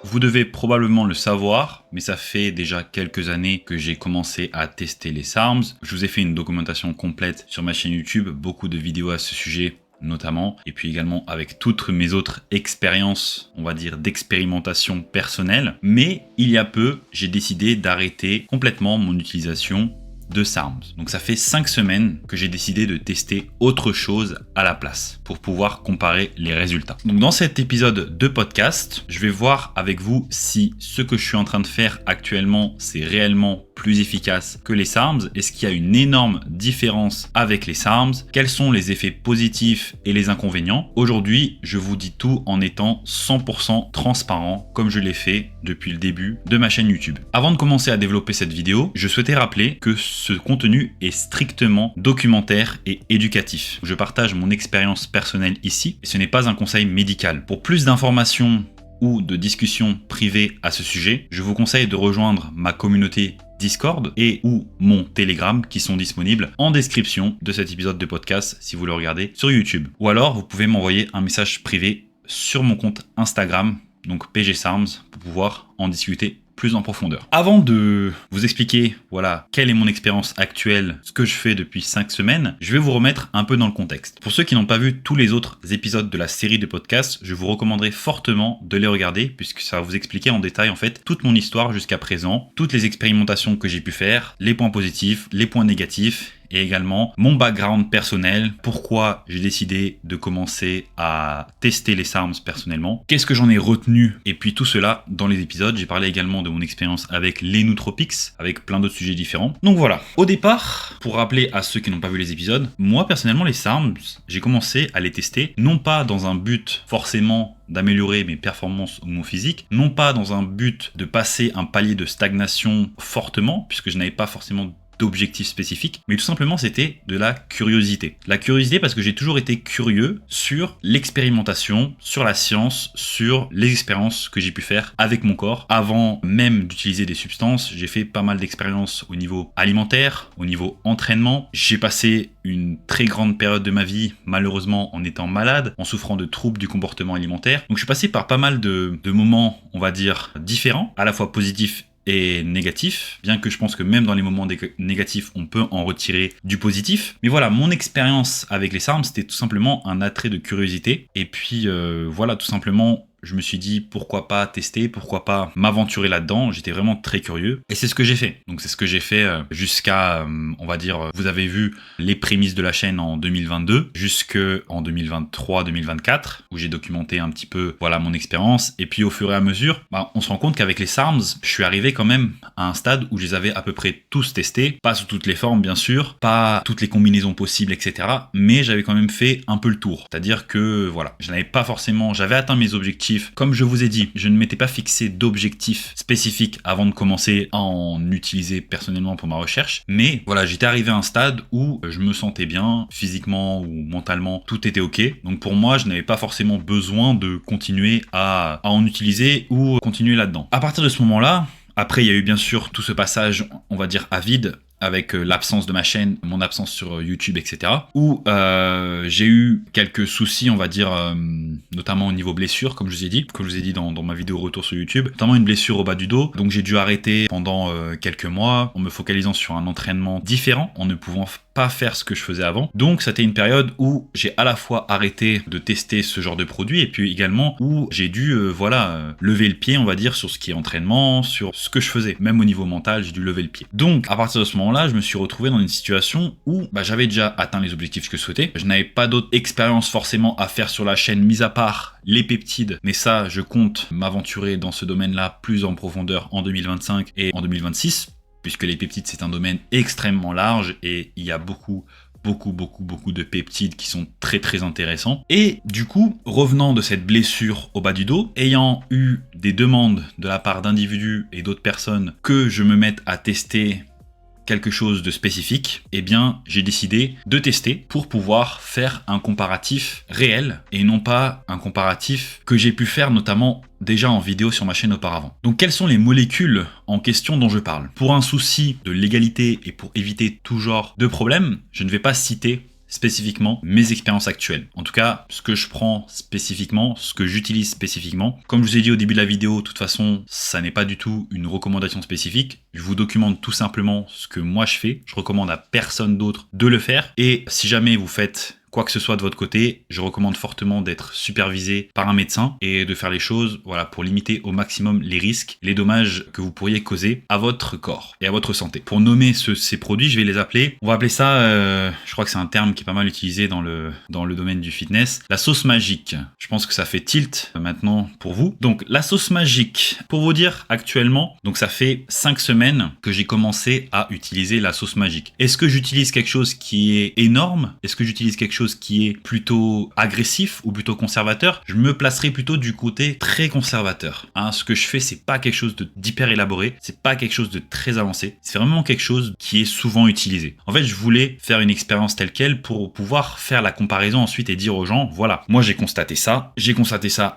Vous devez probablement le savoir, mais ça fait déjà quelques années que j'ai commencé à tester les SARMs. Je vous ai fait une documentation complète sur ma chaîne YouTube, beaucoup de vidéos à ce sujet notamment, et puis également avec toutes mes autres expériences, on va dire d'expérimentation personnelle. Mais il y a peu, j'ai décidé d'arrêter complètement mon utilisation de SARMs. Donc ça fait 5 semaines que j'ai décidé de tester autre chose à la place pour pouvoir comparer les résultats. Donc dans cet épisode de podcast, je vais voir avec vous si ce que je suis en train de faire actuellement, c'est réellement plus efficace que les SARMs. Est-ce qu'il y a une énorme différence avec les SARMs? Quels sont les effets positifs et les inconvénients? Aujourd'hui, je vous dis tout en étant 100% transparent comme je l'ai fait depuis le début de ma chaîne YouTube. Avant de commencer à développer cette vidéo, je souhaitais rappeler que ce contenu est strictement documentaire et éducatif. Je partage mon expérience personnelle ici et ce n'est pas un conseil médical. Pour plus d'informations ou de discussions privées à ce sujet, je vous conseille de rejoindre ma communauté Discord et ou mon Telegram qui sont disponibles en description de cet épisode de podcast si vous le regardez sur YouTube. Ou alors vous pouvez m'envoyer un message privé sur mon compte Instagram, donc PGSarms, pour pouvoir en discuter plus en profondeur. Avant de vous expliquer quelle est mon expérience actuelle, ce que je fais depuis 5 semaines, je vais vous remettre un peu dans le contexte. Pour ceux qui n'ont pas vu tous les autres épisodes de la série de podcasts, je vous recommanderais fortement de les regarder puisque ça va vous expliquer en détail en fait toute mon histoire jusqu'à présent, toutes les expérimentations que j'ai pu faire, les points positifs, les points négatifs, et également mon background personnel, pourquoi j'ai décidé de commencer à tester les SARMs personnellement, qu'est-ce que j'en ai retenu, et puis tout cela dans les épisodes. J'ai parlé également de mon expérience avec les nootropics, avec plein d'autres sujets différents. Donc voilà, au départ, pour rappeler à ceux qui n'ont pas vu les épisodes, moi personnellement les SARMs, j'ai commencé à les tester, non pas dans un but forcément d'améliorer mes performances ou mon physique, non pas dans un but de passer un palier de stagnation fortement, puisque je n'avais pas forcément d'objectifs spécifiques, mais tout simplement c'était de la curiosité. La curiosité parce que j'ai toujours été curieux sur l'expérimentation, sur la science, sur les expériences que j'ai pu faire avec mon corps. Avant même d'utiliser des substances, j'ai fait pas mal d'expériences au niveau alimentaire, au niveau entraînement. J'ai passé une très grande période de ma vie, malheureusement en étant malade, en souffrant de troubles du comportement alimentaire. Donc je suis passé par pas mal de moments, on va dire, différents, à la fois positifs et négatif, bien que je pense que même dans les moments négatifs, on peut en retirer du positif. Mais voilà, mon expérience avec les SARMs, c'était tout simplement un attrait de curiosité. Et puis voilà, tout simplement, je me suis dit pourquoi pas tester, pourquoi pas m'aventurer là-dedans. J'étais vraiment très curieux et c'est ce que j'ai fait. Donc c'est ce que j'ai fait jusqu'à, on va dire, vous avez vu les prémices de la chaîne en 2022 jusqu'en 2023-2024 où j'ai documenté un petit peu mon expérience. Et puis au fur et à mesure, on se rend compte qu'avec les SARMs, je suis arrivé quand même à un stade où je les avais à peu près tous testés, pas sous toutes les formes bien sûr, pas toutes les combinaisons possibles, etc. Mais j'avais quand même fait un peu le tour. C'est-à-dire que je n'avais pas forcément, j'avais atteint mes objectifs. Comme je vous ai dit, je ne m'étais pas fixé d'objectifs spécifiques avant de commencer à en utiliser personnellement pour ma recherche. Mais j'étais arrivé à un stade où je me sentais bien, physiquement ou mentalement, tout était ok. Donc pour moi, je n'avais pas forcément besoin de continuer à en utiliser ou continuer là-dedans. À partir de ce moment-là, après il y a eu bien sûr tout ce passage, on va dire à vide, avec l'absence de ma chaîne, mon absence sur YouTube, etc. Où j'ai eu quelques soucis, on va dire, notamment au niveau blessure, comme je vous ai dit dans ma vidéo retour sur YouTube, notamment une blessure au bas du dos. Donc j'ai dû arrêter pendant quelques mois, en me focalisant sur un entraînement différent, en ne pouvant pas faire ce que je faisais avant. Donc c'était une période où j'ai à la fois arrêté de tester ce genre de produit et puis également où j'ai dû lever le pied, on va dire, sur ce qui est entraînement, sur ce que je faisais. Même au niveau mental, j'ai dû lever le pied. Donc à partir de ce moment-là, je me suis retrouvé dans une situation où j'avais déjà atteint les objectifs que je souhaitais. Je n'avais pas d'autre expérience forcément à faire sur la chaîne, mis à part les peptides. Mais ça, je compte m'aventurer dans ce domaine-là plus en profondeur en 2025 et en 2026. Puisque les peptides, c'est un domaine extrêmement large et il y a beaucoup de peptides qui sont très très intéressants. Et du coup, revenant de cette blessure au bas du dos, ayant eu des demandes de la part d'individus et d'autres personnes que je me mette à tester quelque chose de spécifique, eh bien j'ai décidé de tester pour pouvoir faire un comparatif réel et non pas un comparatif que j'ai pu faire notamment déjà en vidéo sur ma chaîne auparavant. Donc quelles sont les molécules en question dont je parle? Pour un souci de légalité et pour éviter tout genre de problème, je ne vais pas citer spécifiquement mes expériences actuelles. En tout cas, ce que je prends spécifiquement, ce que j'utilise spécifiquement. Comme je vous ai dit au début de la vidéo, de toute façon, ça n'est pas du tout une recommandation spécifique. Je vous documente tout simplement ce que moi je fais. Je recommande à personne d'autre de le faire. Et si jamais vous faites quoi que ce soit de votre côté, je recommande fortement d'être supervisé par un médecin et de faire les choses pour limiter au maximum les risques, les dommages que vous pourriez causer à votre corps et à votre santé. Pour nommer ces produits, je vais les appeler, on va appeler ça, je crois que c'est un terme qui est pas mal utilisé dans le domaine du fitness, la sauce magique. Je pense que ça fait tilt maintenant pour vous. Donc la sauce magique, pour vous dire actuellement, donc ça fait 5 semaines que j'ai commencé à utiliser la sauce magique. Est-ce que j'utilise quelque chose qui est énorme? Est-ce que j'utilise quelque chose qui est plutôt agressif ou plutôt conservateur? Je me placerai plutôt du côté très conservateur. Ce que je fais, c'est pas quelque chose d'hyper élaboré, c'est pas quelque chose de très avancé, c'est vraiment quelque chose qui est souvent utilisé. En fait, je voulais faire une expérience telle quelle pour pouvoir faire la comparaison ensuite et dire aux gens, voilà, moi j'ai constaté ça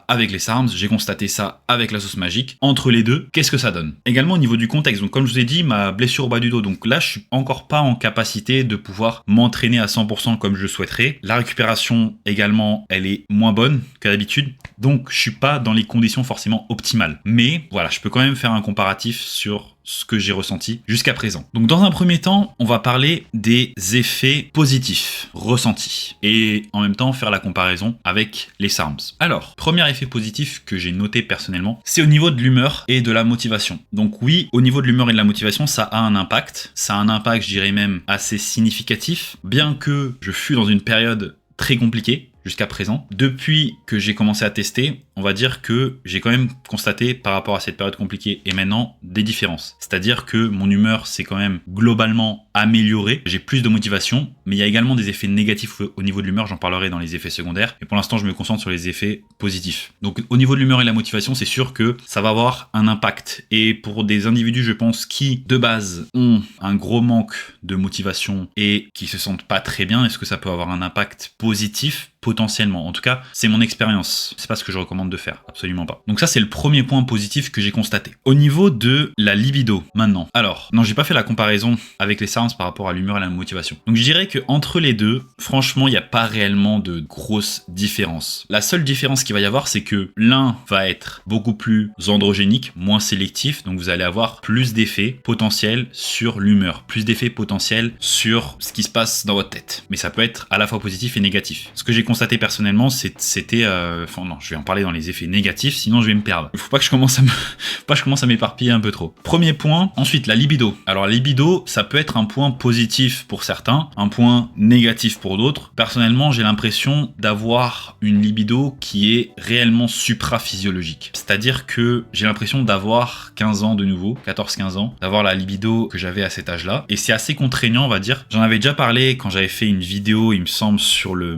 avec les SARMs, j'ai constaté ça avec la sauce magique. Entre les deux, qu'est-ce que ça donne? Également au niveau du contexte, donc comme je vous ai dit, ma blessure au bas du dos, donc là je suis encore pas en capacité de pouvoir m'entraîner à 100% comme je le souhaiterais. La récupération également, elle est moins bonne qu'à d'habitude. Donc, je suis pas dans les conditions forcément optimales. Mais voilà, je peux quand même faire un comparatif sur ce que j'ai ressenti jusqu'à présent. Donc, dans un premier temps, on va parler des effets positifs ressentis et en même temps faire la comparaison avec les SARMs. Alors, premier effet positif que j'ai noté personnellement, c'est au niveau de l'humeur et de la motivation. Donc oui, au niveau de l'humeur et de la motivation, ça a un impact. Ça a un impact, je dirais même, assez significatif. Bien que je fus dans une période très compliquée jusqu'à présent. Depuis que j'ai commencé à tester, on va dire que j'ai quand même constaté par rapport à cette période compliquée et maintenant des différences. C'est-à-dire que mon humeur s'est quand même globalement améliorée. J'ai plus de motivation, mais il y a également des effets négatifs au niveau de l'humeur. J'en parlerai dans les effets secondaires. Et pour l'instant, je me concentre sur les effets positifs. Donc au niveau de l'humeur et de la motivation, c'est sûr que ça va avoir un impact. Et pour des individus, je pense, qui de base ont un gros manque de motivation et qui se sentent pas très bien, est-ce que ça peut avoir un impact positif? Potentiellement. En tout cas, c'est mon expérience. C'est pas ce que je recommande de faire. Absolument pas. Donc ça, c'est le premier point positif que j'ai constaté. Au niveau de la libido, maintenant. Alors, non, j'ai pas fait la comparaison avec les SARMs par rapport à l'humeur et à la motivation. Donc je dirais que entre les deux, franchement, il n'y a pas réellement de grosses différences. La seule différence qu'il va y avoir, c'est que l'un va être beaucoup plus androgénique, moins sélectif. Donc vous allez avoir plus d'effets potentiels sur l'humeur, plus d'effets potentiels sur ce qui se passe dans votre tête. Mais ça peut être à la fois positif et négatif. Ce que j'ai constaté personnellement, c'était... non, je vais en parler dans les effets négatifs, sinon je vais me perdre. Il faut pas que je commence à m'éparpiller un peu trop. Premier point, ensuite la libido. Alors la libido, ça peut être un point positif pour certains, un point négatif pour d'autres. Personnellement, j'ai l'impression d'avoir une libido qui est réellement supraphysiologique. C'est-à-dire que j'ai l'impression d'avoir 15 ans de nouveau, 14-15 ans, d'avoir la libido que j'avais à cet âge-là. Et c'est assez contraignant, on va dire. J'en avais déjà parlé quand j'avais fait une vidéo, il me semble, sur le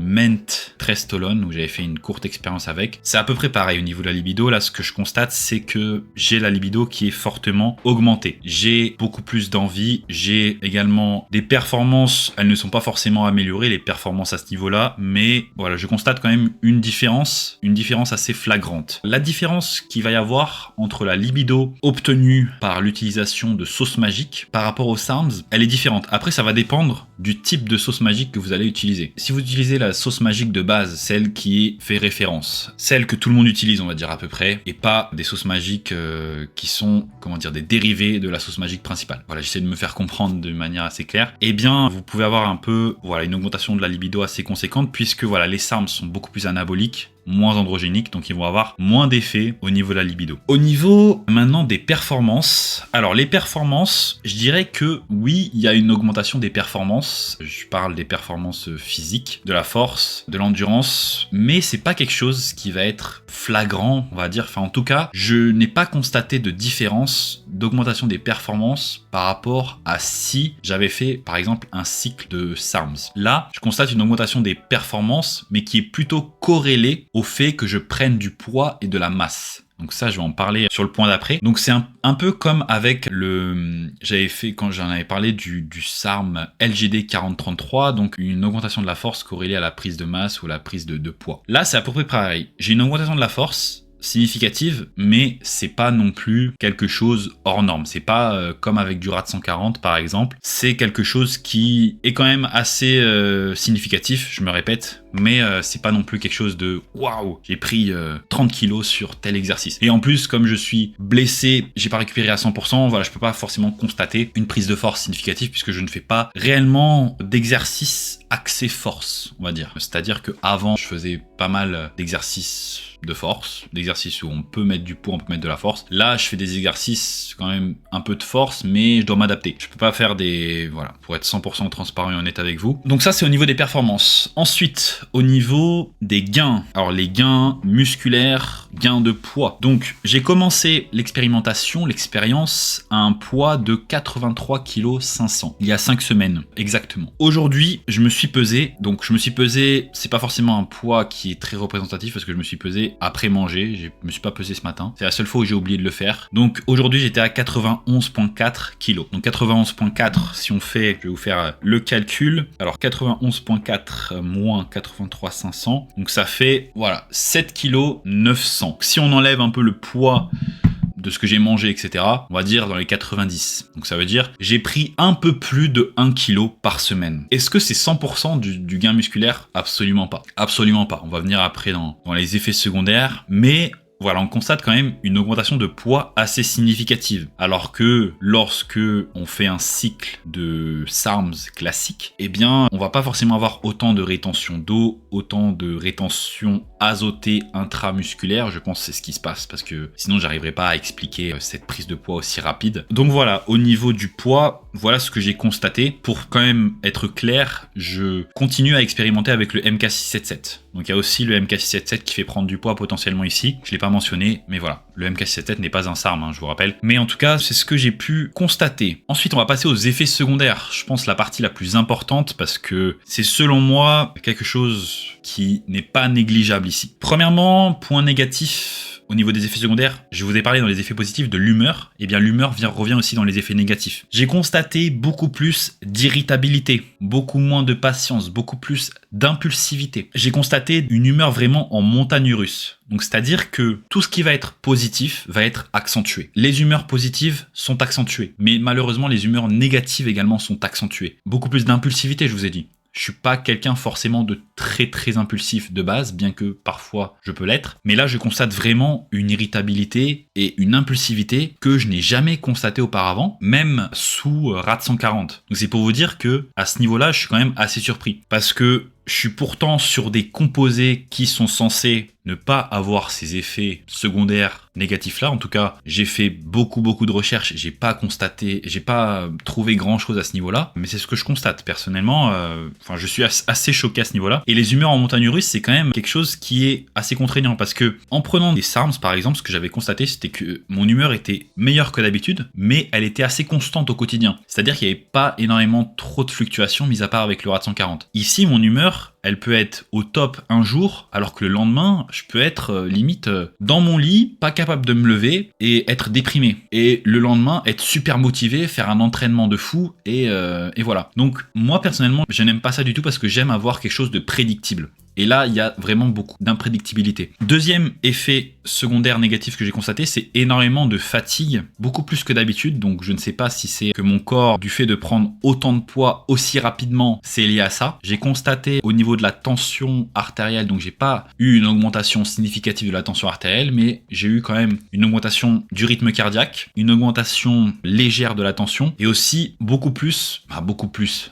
Trestolone, où j'avais fait une courte expérience avec. C'est à peu près pareil au niveau de la libido. Là, ce que je constate, c'est que j'ai la libido qui est fortement augmentée. J'ai beaucoup plus d'envie. J'ai également des performances. Elles ne sont pas forcément améliorées, les performances à ce niveau-là, mais voilà, je constate quand même une différence assez flagrante. La différence qu'il va y avoir entre la libido obtenue par l'utilisation de sauce magique par rapport aux SARMs, elle est différente. Après, ça va dépendre du type de sauce magique que vous allez utiliser. Si vous utilisez la sauce magique de base, celle qui fait référence, celle que tout le monde utilise, on va dire à peu près, et pas des sauces magiques qui sont, comment dire, des dérivés de la sauce magique principale. Voilà, j'essaie de me faire comprendre de manière assez claire. Eh bien, vous pouvez avoir un peu, voilà, une augmentation de la libido assez conséquente, puisque voilà, les SARMs sont beaucoup plus anaboliques, moins androgéniques, donc ils vont avoir moins d'effet au niveau de la libido. Au niveau maintenant des performances, alors les performances, je dirais que oui, il y a une augmentation des performances. Je parle des performances physiques, de la force, de l'endurance, mais c'est pas quelque chose qui va être flagrant, on va dire. Enfin, en tout cas, je n'ai pas constaté de différence d'augmentation des performances par rapport à si j'avais fait, par exemple, un cycle de SARMs. Là, je constate une augmentation des performances, mais qui est plutôt corrélée au fait que je prenne du poids et de la masse. Donc ça, je vais en parler sur le point d'après. Donc c'est un peu comme avec j'avais fait, quand j'en avais parlé du SARM LGD 4033, donc une augmentation de la force corrélée à la prise de masse ou la prise de poids. Là, c'est à peu près pareil. J'ai une augmentation de la force, significative, mais c'est pas non plus quelque chose hors norme. C'est pas comme avec du RAD 140 par exemple. C'est quelque chose qui est quand même assez significatif, je me répète, mais c'est pas non plus quelque chose de waouh, j'ai pris 30 kilos sur tel exercice. Et en plus, comme je suis blessé, j'ai pas récupéré à 100%, voilà, je peux pas forcément constater une prise de force significative puisque je ne fais pas réellement d'exercice axé force, on va dire. C'est-à-dire que avant, je faisais pas mal d'exercices de force, d'exercices où on peut mettre du poids, on peut mettre de la force. Là, je fais des exercices quand même un peu de force, mais je dois m'adapter. Je peux pas faire des... Voilà, pour être 100% transparent et honnête avec vous. Donc ça, c'est au niveau des performances. Ensuite, au niveau des gains. Alors, les gains musculaires, gains de poids. Donc, j'ai commencé l'expérience à un poids de 83 kg 500. Il y a 5 semaines, exactement. Aujourd'hui, je me suis pesé. Donc, je me suis pesé, c'est pas forcément un poids qui est très représentatif parce que je me suis pesé après manger, je me suis pas pesé ce matin. C'est la seule fois où j'ai oublié de le faire. Donc aujourd'hui j'étais à 91,4 kg. Donc 91,4, si on fait, je vais vous faire le calcul. Alors 91,4 moins 83,500. Donc ça fait, voilà, 7 kg 900. Si on enlève un peu le poids de ce que j'ai mangé, etc., on va dire dans les 90. Donc ça veut dire j'ai pris un peu plus de 1 kg par semaine. Est-ce que c'est 100% du gain musculaire? Absolument pas. Absolument pas. On va venir après dans les effets secondaires, mais voilà, on constate quand même une augmentation de poids assez significative. Alors que lorsque on fait un cycle de SARMS classique, eh bien, on va pas forcément avoir autant de rétention d'eau, autant de rétention azotée intramusculaire. Je pense que c'est ce qui se passe parce que sinon, j'arriverai pas à expliquer cette prise de poids aussi rapide. Donc voilà, au niveau du poids, voilà ce que j'ai constaté. Pour quand même être clair, je continue à expérimenter avec le MK677. Donc il y a aussi le MK677 qui fait prendre du poids potentiellement ici. Je l'ai pas mentionné, mais voilà. Le MK677 n'est pas un SARM, hein, je vous rappelle. Mais en tout cas, c'est ce que j'ai pu constater. Ensuite, on va passer aux effets secondaires. Je pense la partie la plus importante parce que c'est selon moi quelque chose qui n'est pas négligeable ici. Premièrement, point négatif. Au niveau des effets secondaires, je vous ai parlé dans les effets positifs de l'humeur. Eh bien, l'humeur revient aussi dans les effets négatifs. J'ai constaté beaucoup plus d'irritabilité, beaucoup moins de patience, beaucoup plus d'impulsivité. J'ai constaté une humeur vraiment en montagne russe. Donc, c'est-à-dire que tout ce qui va être positif va être accentué. Les humeurs positives sont accentuées, mais malheureusement, les humeurs négatives également sont accentuées. Beaucoup plus d'impulsivité, je vous ai dit. Je suis pas quelqu'un forcément de très impulsif de base, bien que parfois je peux l'être. Mais là, je constate vraiment une irritabilité et une impulsivité que je n'ai jamais constaté auparavant, même sous RAD 140. Donc c'est pour vous dire que à ce niveau-là, je suis quand même assez surpris. Parce que je suis pourtant sur des composés qui sont censés ne pas avoir ces effets secondaires négatifs là. En tout cas, j'ai fait beaucoup de recherches, j'ai pas trouvé grand chose à ce niveau-là, mais c'est ce que je constate personnellement. Je suis assez choqué à ce niveau-là. Et les humeurs en montagne russe, c'est quand même quelque chose qui est assez contraignant parce que en prenant des SARMS par exemple, ce que j'avais constaté, c'était que mon humeur était meilleure que d'habitude, mais elle était assez constante au quotidien. C'est-à-dire qu'il n'y avait pas énormément trop de fluctuations, mis à part avec le RAD 140. Ici, mon humeur, elle peut être au top un jour, alors que le lendemain, je peux être limite dans mon lit, pas capable de me lever et être déprimé. Et le lendemain, être super motivé, faire un entraînement de fou et voilà. Donc moi personnellement, je n'aime pas ça du tout parce que j'aime avoir quelque chose de prédictible. Et là, il y a vraiment beaucoup d'imprédictibilité. Deuxième effet secondaire négatif que j'ai constaté, c'est énormément de fatigue, beaucoup plus que d'habitude. Donc je ne sais pas si c'est que mon corps, du fait de prendre autant de poids aussi rapidement, c'est lié à ça. J'ai constaté au niveau de la tension artérielle, donc j'ai pas eu une augmentation significative de la tension artérielle, mais j'ai eu quand même une augmentation du rythme cardiaque, une augmentation légère de la tension, et aussi beaucoup plus,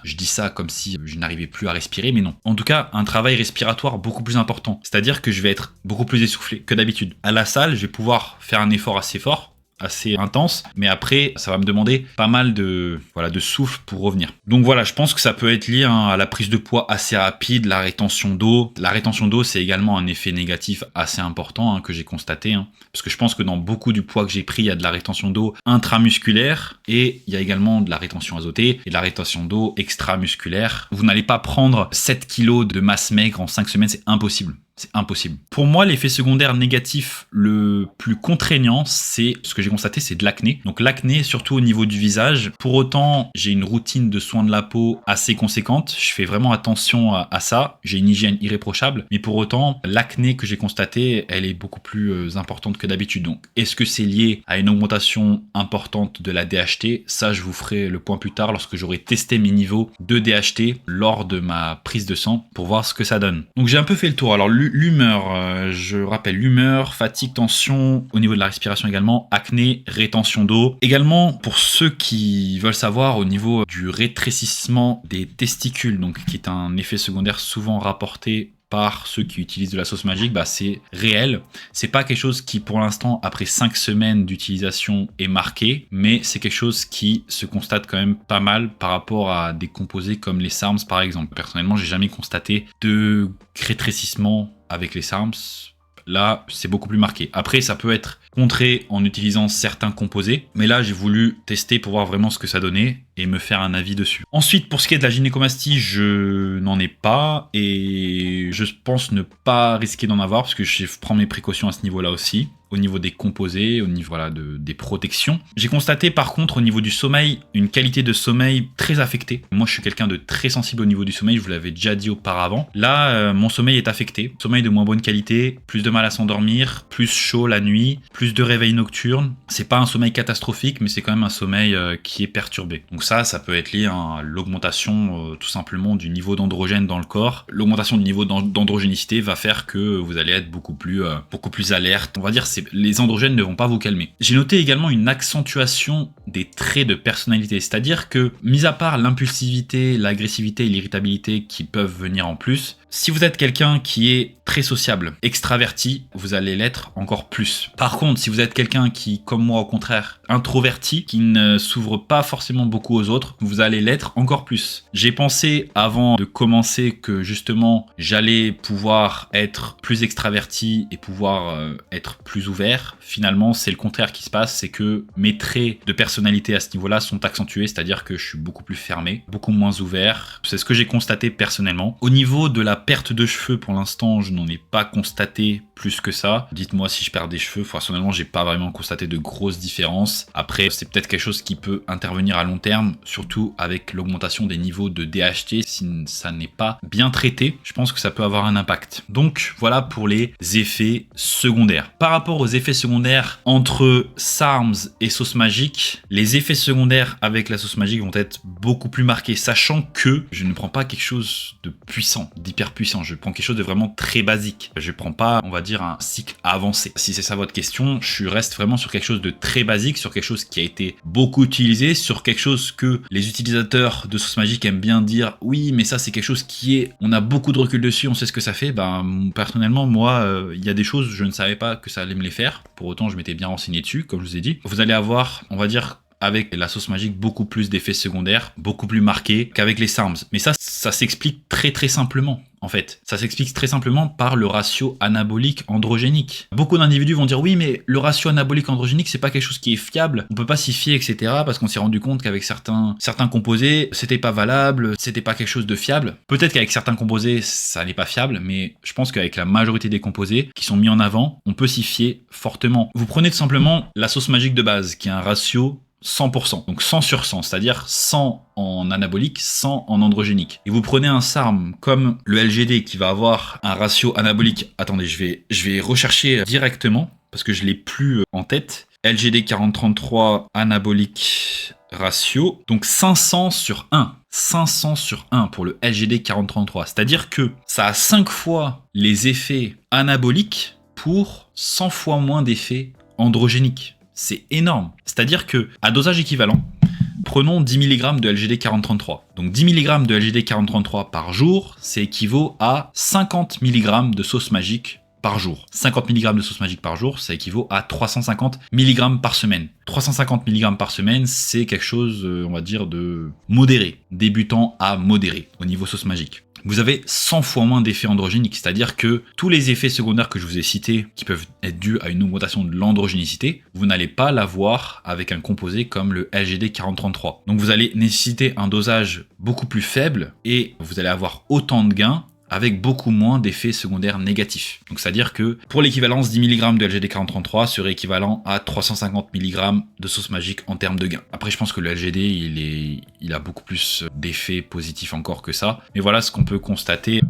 je dis ça comme si je n'arrivais plus à respirer, mais non. En tout cas, un travail respiratoire beaucoup plus important. C'est-à-dire que je vais être beaucoup plus essoufflé que d'habitude. À la salle, je vais pouvoir faire un effort assez fort, assez intense, mais après ça va me demander pas mal de souffle pour revenir. Donc voilà, je pense que ça peut être lié à la prise de poids assez rapide, la rétention d'eau. La rétention d'eau, c'est également un effet négatif assez important que j'ai constaté, parce que je pense que dans beaucoup du poids que j'ai pris, il y a de la rétention d'eau intramusculaire et il y a également de la rétention azotée et de la rétention d'eau extramusculaire. Vous n'allez pas prendre 7 kg de masse maigre en 5 semaines, c'est impossible. C'est impossible. Pour moi, l'effet secondaire négatif le plus contraignant, c'est ce que j'ai constaté, c'est de l'acné. Donc l'acné, surtout au niveau du visage. Pour autant, j'ai une routine de soins de la peau assez conséquente. Je fais vraiment attention à ça. J'ai une hygiène irréprochable. Mais pour autant, l'acné que j'ai constatée, elle est beaucoup plus importante que d'habitude. Donc, est-ce que c'est lié à une augmentation importante de la DHT? Ça, je vous ferai le point plus tard lorsque j'aurai testé mes niveaux de DHT lors de ma prise de sang pour voir ce que ça donne. Donc j'ai un peu fait le tour. Alors l'humeur, je rappelle l'humeur, fatigue, tension, au niveau de la respiration également, acné, rétention d'eau. Également, pour ceux qui veulent savoir au niveau du rétrécissement des testicules, donc qui est un effet secondaire souvent rapporté par ceux qui utilisent de la sauce magique, c'est réel. C'est pas quelque chose qui, pour l'instant, après 5 semaines d'utilisation, est marqué, mais c'est quelque chose qui se constate quand même pas mal par rapport à des composés comme les SARMs, par exemple. Personnellement, j'ai jamais constaté de rétrécissement avec les SARMs. Là, c'est beaucoup plus marqué. Après, ça peut être contré en utilisant certains composés, mais là, j'ai voulu tester pour voir vraiment ce que ça donnait et me faire un avis dessus. Ensuite, pour ce qui est de la gynécomastie, je n'en ai pas et je pense ne pas risquer d'en avoir parce que je prends mes précautions à ce niveau-là aussi. Au niveau des composés, au niveau des protections. J'ai constaté par contre au niveau du sommeil, une qualité de sommeil très affectée. Moi je suis quelqu'un de très sensible au niveau du sommeil, je vous l'avais déjà dit auparavant. Là, mon sommeil est affecté. Sommeil de moins bonne qualité, plus de mal à s'endormir, plus chaud la nuit, plus de réveils nocturnes. C'est pas un sommeil catastrophique, mais c'est quand même un sommeil qui est perturbé. Donc ça peut être lié à l'augmentation tout simplement du niveau d'androgène dans le corps. L'augmentation du niveau d'androgénicité va faire que vous allez être beaucoup plus alerte. On va dire les androgènes ne vont pas vous calmer. J'ai noté également une accentuation des traits de personnalité, c'est-à-dire que, mis à part l'impulsivité, l'agressivité et l'irritabilité qui peuvent venir en plus, si vous êtes quelqu'un qui est très sociable, extraverti, vous allez l'être encore plus. Par contre, si vous êtes quelqu'un qui, comme moi au contraire, introverti, qui ne s'ouvre pas forcément beaucoup aux autres, vous allez l'être encore plus. J'ai pensé avant de commencer que justement j'allais pouvoir être plus extraverti et pouvoir être plus ouvert. Finalement, c'est le contraire qui se passe, c'est que mes traits de personnalité à ce niveau-là sont accentués, c'est-à-dire que je suis beaucoup plus fermé, beaucoup moins ouvert. C'est ce que j'ai constaté personnellement. Au niveau de la perte de cheveux, pour l'instant, je n'en ai pas constaté plus que ça. Dites-moi si je perds des cheveux. Personnellement, j'ai pas vraiment constaté de grosses différences. Après, c'est peut-être quelque chose qui peut intervenir à long terme, surtout avec l'augmentation des niveaux de DHT. Si ça n'est pas bien traité, je pense que ça peut avoir un impact. Donc, voilà pour les effets secondaires. Par rapport aux effets secondaires entre SARMs et sauce magique, les effets secondaires avec la sauce magique vont être beaucoup plus marqués, sachant que je ne prends pas quelque chose de puissant, d'hyper puissant. Je prends quelque chose de vraiment très basique. Je prends pas, on va dire, un cycle avancé. Si c'est ça votre question, je reste vraiment sur quelque chose de très basique, sur quelque chose qui a été beaucoup utilisé, sur quelque chose que les utilisateurs de sauce magique aiment bien dire, oui, mais ça c'est quelque chose qui est, on a beaucoup de recul dessus, on sait ce que ça fait. Personnellement, moi, il y a des choses, je ne savais pas que ça allait me les faire. Pour autant, je m'étais bien renseigné dessus, comme je vous ai dit. Vous allez avoir, on va dire, avec la sauce magique, beaucoup plus d'effets secondaires, beaucoup plus marqués qu'avec les SARMs. Mais ça s'explique très très simplement. En fait, ça s'explique très simplement par le ratio anabolique androgénique. Beaucoup d'individus vont dire oui, mais le ratio anabolique androgénique, c'est pas quelque chose qui est fiable, on peut pas s'y fier, etc. Parce qu'on s'est rendu compte qu'avec certains composés, c'était pas valable, c'était pas quelque chose de fiable. Peut-être qu'avec certains composés, ça n'est pas fiable, mais je pense qu'avec la majorité des composés qui sont mis en avant, on peut s'y fier fortement. Vous prenez tout simplement la sauce magique de base, qui a un ratio 100%, donc 100 sur 100, c'est-à-dire 100 en anabolique, 100 en androgénique. Et vous prenez un SARM comme le LGD qui va avoir un ratio anabolique, attendez, je vais rechercher directement, parce que je l'ai plus en tête, LGD 40-33 anabolique ratio, donc 500 sur 1. 500 sur 1 pour le LGD 40-33, c'est-à-dire que ça a 5 fois les effets anaboliques pour 100 fois moins d'effets androgéniques. C'est énorme. C'est-à-dire que à dosage équivalent, prenons 10 mg de LGD 40-33. Donc 10 mg de LGD 40-33 par jour, c'est équivaut à 50 mg de sauce magique par jour. 50 mg de sauce magique par jour, ça équivaut à 350 mg par semaine. 350 mg par semaine, c'est quelque chose, on va dire, de modéré, débutant à modéré au niveau sauce magique. Vous avez 100 fois moins d'effets androgéniques, c'est-à-dire que tous les effets secondaires que je vous ai cités, qui peuvent être dus à une augmentation de l'androgénicité, vous n'allez pas l'avoir avec un composé comme le LGD 40-33. Donc vous allez nécessiter un dosage beaucoup plus faible et vous allez avoir autant de gains avec beaucoup moins d'effets secondaires négatifs. Donc c'est-à-dire que pour l'équivalence, 10 mg de LGD 4033 serait équivalent à 350 mg de sauce magique en termes de gain. Après je pense que le LGD il a beaucoup plus d'effets positifs encore que ça. Mais voilà ce qu'on peut constater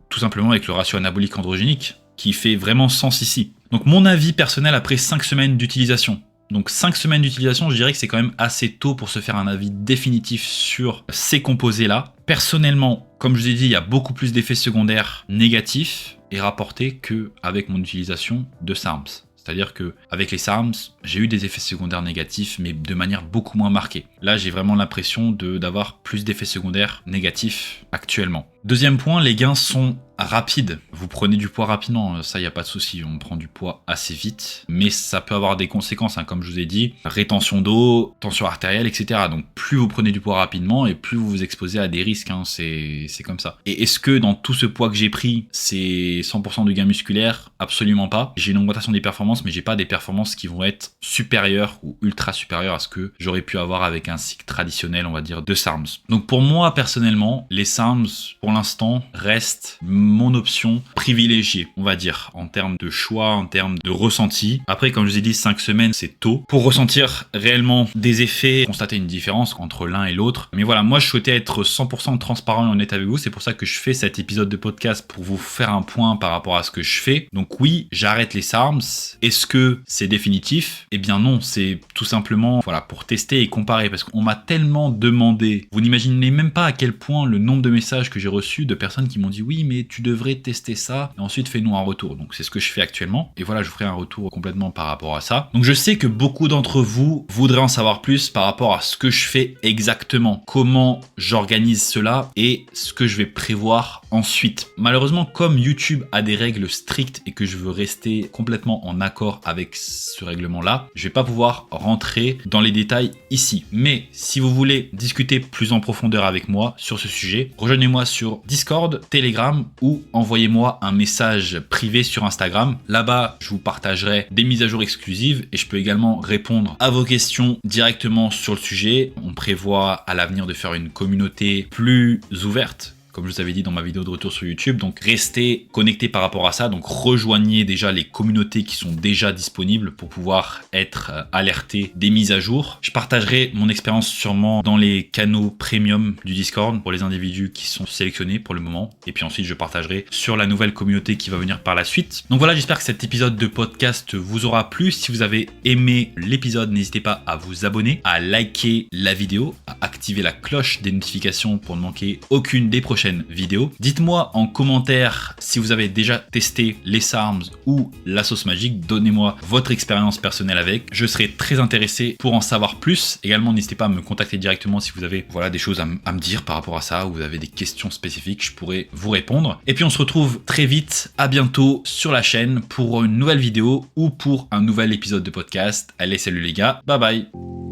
tout simplement avec le ratio anabolique androgénique qui fait vraiment sens ici. Donc mon avis personnel après 5 semaines d'utilisation. Donc 5 semaines d'utilisation, je dirais que c'est quand même assez tôt pour se faire un avis définitif sur ces composés-là. Personnellement, comme je vous ai dit, il y a beaucoup plus d'effets secondaires négatifs et rapportés qu'avec mon utilisation de SARMs. C'est-à-dire qu'avec les SARMs, j'ai eu des effets secondaires négatifs, mais de manière beaucoup moins marquée. Là, j'ai vraiment l'impression d'avoir plus d'effets secondaires négatifs actuellement. Deuxième point, les gains sont rapides. Vous prenez du poids rapidement, ça, il n'y a pas de souci. On prend du poids assez vite, mais ça peut avoir des conséquences, comme je vous ai dit. Rétention d'eau, tension artérielle, etc. Donc, plus vous prenez du poids rapidement et plus vous vous exposez à des risques. C'est comme ça. Et est-ce que dans tout ce poids que j'ai pris, c'est 100% de gain musculaire? Absolument pas. J'ai une augmentation des performances, mais j'ai pas des performances qui vont être supérieures ou ultra supérieures à ce que j'aurais pu avoir avec un cycle traditionnel, on va dire, de SARMs. Donc, pour moi, personnellement, les SARMs, pour l'instant, restent mon option privilégiée, on va dire, en termes de choix, en termes de ressenti. Après, comme je vous ai dit, 5 semaines, c'est tôt pour ressentir réellement des effets, constater une différence entre l'un et l'autre. Mais voilà, moi, je souhaitais être 100% transparent et honnête avec vous. C'est pour ça que je fais cet épisode de podcast pour vous faire un point par rapport à ce que je fais. Donc oui, j'arrête les SARMs. Est-ce que c'est définitif? Eh bien non, c'est tout simplement voilà, pour tester et comparer parce qu'on m'a tellement demandé. Vous n'imaginez même pas à quel point le nombre de messages que j'ai reçus de personnes qui m'ont dit oui, mais tu devrais tester ça et ensuite fais-nous un retour. Donc c'est ce que je fais actuellement et voilà, je vous ferai un retour complètement par rapport à ça. Donc je sais que beaucoup d'entre vous voudraient en savoir plus par rapport à ce que je fais exactement, comment j'organise cela et ce que je vais prévoir ensuite. Malheureusement, comme YouTube a des règles strictes et que je veux rester complètement en accord avec ce règlement-là, je vais pas pouvoir rentrer dans les détails ici. Mais si vous voulez discuter plus en profondeur avec moi sur ce sujet, rejoignez-moi sur Discord, Telegram ou envoyez-moi un message privé sur Instagram. Là-bas, je vous partagerai des mises à jour exclusives et je peux également répondre à vos questions directement sur le sujet. On prévoit à l'avenir de faire une communauté plus ouverte, comme je vous avais dit dans ma vidéo de retour sur YouTube. Donc restez connectés par rapport à ça. Donc rejoignez déjà les communautés qui sont déjà disponibles pour pouvoir être alertés des mises à jour. Je partagerai mon expérience sûrement dans les canaux premium du Discord pour les individus qui sont sélectionnés pour le moment. Et puis ensuite je partagerai sur la nouvelle communauté qui va venir par la suite. Donc voilà, j'espère que cet épisode de podcast vous aura plu. Si vous avez aimé l'épisode, n'hésitez pas à vous abonner, à liker la vidéo, à activer la cloche des notifications pour ne manquer aucune des prochaines vidéo. Dites-moi en commentaire si vous avez déjà testé les SARMs ou la sauce magique. Donnez-moi votre expérience personnelle avec. Je serai très intéressé pour en savoir plus. Également, n'hésitez pas à me contacter directement si vous avez des choses à me dire par rapport à ça ou vous avez des questions spécifiques. Je pourrais vous répondre. Et puis, on se retrouve très vite. À bientôt sur la chaîne pour une nouvelle vidéo ou pour un nouvel épisode de podcast. Allez, salut les gars. Bye bye.